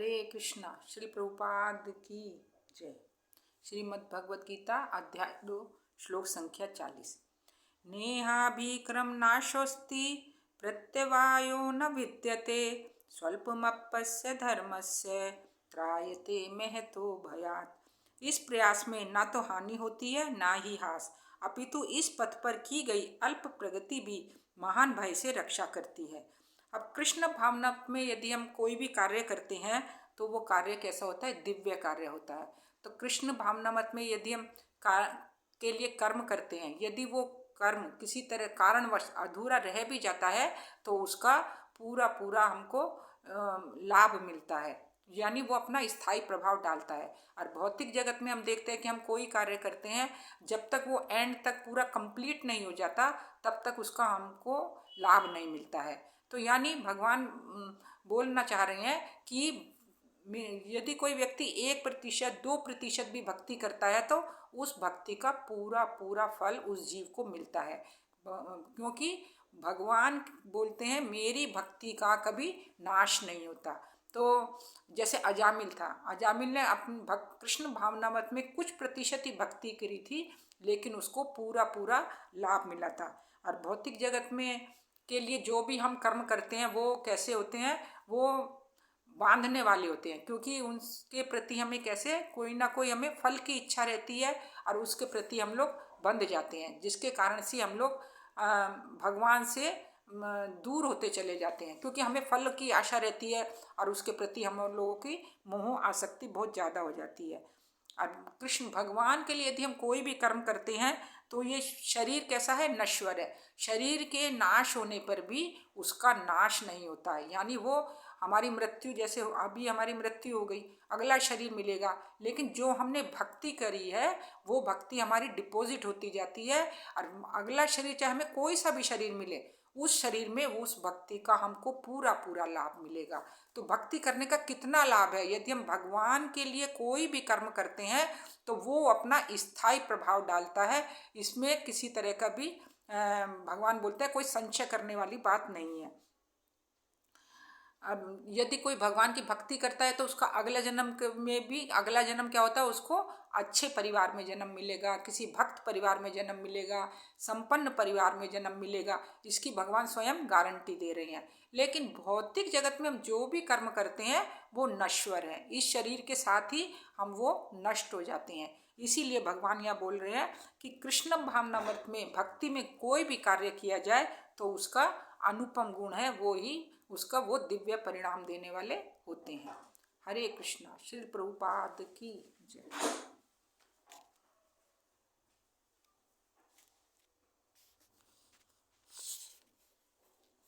हरे कृष्णा। श्री प्रभुपाद की जय। श्रीमद् भगवद गीता अध्याय 2 श्लोक संख्या 40। नेहाभिक्रम नाशोस्ति प्रत्यवायो न विद्यते स्वल्पमप्यस्य धर्मस्य त्रायते महतो भयात्। इस प्रयास में ना तो हानि होती है ना ही हास, अपितु इस पथ पर की गई अल्प प्रगति भी महान भय से रक्षा करती है। अब कृष्ण भावना में यदि हम कोई भी कार्य करते हैं तो वो कार्य कैसा होता है? दिव्य कार्य होता है। तो कृष्ण भावना मत में यदि हम के लिए कर्म करते हैं, यदि वो कर्म किसी तरह कारणवश अधूरा रह भी जाता है तो उसका पूरा पूरा हमको लाभ मिलता है, यानी वो अपना स्थायी प्रभाव डालता है। और भौतिक जगत में हम देखते हैं कि हम कोई कार्य करते हैं, जब तक वो एंड तक पूरा कंप्लीट नहीं हो जाता तब तक उसका हमको लाभ नहीं मिलता है। तो यानी भगवान बोलना चाह रहे हैं कि यदि कोई व्यक्ति 1% 2% भी भक्ति करता है तो उस भक्ति का पूरा पूरा फल उस जीव को मिलता है, क्योंकि भगवान बोलते हैं मेरी भक्ति का कभी नाश नहीं होता। तो जैसे अजामिल था, अजामिल ने अपनी कृष्ण भावना मत में कुछ प्रतिशत ही भक्ति करी थी, लेकिन उसको पूरा पूरा लाभ मिला था। और भौतिक जगत में के लिए जो भी हम कर्म करते हैं वो कैसे होते हैं? वो बांधने वाले होते हैं, क्योंकि उनके प्रति हमें कैसे कोई ना कोई हमें फल की इच्छा रहती है और उसके प्रति हम लोग बंध जाते हैं, जिसके कारण से हम लोग भगवान से दूर होते चले जाते हैं, क्योंकि हमें फल की आशा रहती है और उसके प्रति हम लोगों की मोह आसक्ति बहुत ज़्यादा हो जाती है। और कृष्ण भगवान के लिए यदि हम कोई भी कर्म करते हैं तो ये शरीर कैसा है? नश्वर है। शरीर के नाश होने पर भी उसका नाश नहीं होता है, यानी वो हमारी मृत्यु, जैसे अभी हमारी मृत्यु हो गई, अगला शरीर मिलेगा, लेकिन जो हमने भक्ति करी है वो भक्ति हमारी डिपॉजिट होती जाती है और अगला शरीर चाहे हमें कोई सा भी शरीर मिले, उस शरीर में उस भक्ति का हमको पूरा पूरा लाभ मिलेगा। तो भक्ति करने का कितना लाभ है? यदि हम भगवान के लिए कोई भी कर्म करते हैं तो वो अपना स्थायी प्रभाव डालता है, इसमें किसी तरह का भी भगवान बोलते हैं कोई संशय करने वाली बात नहीं है। अब यदि कोई भगवान की भक्ति करता है तो उसका अगला जन्म में भी, अगला जन्म क्या होता है? उसको अच्छे परिवार में जन्म मिलेगा, किसी भक्त परिवार में जन्म मिलेगा, संपन्न परिवार में जन्म मिलेगा, इसकी भगवान स्वयं गारंटी दे रहे हैं। लेकिन भौतिक जगत में हम जो भी कर्म करते हैं वो नश्वर है, इस शरीर के साथ ही हम वो नष्ट हो जाते हैं। इसीलिए भगवान यहाँ बोल रहे हैं कि कृष्ण भावनामृत में भक्ति में कोई भी कार्य किया जाए तो उसका अनुपम गुण है, वो ही उसका वो दिव्य परिणाम देने वाले होते हैं। हरे कृष्णा। श्री प्रभुपाद की जय।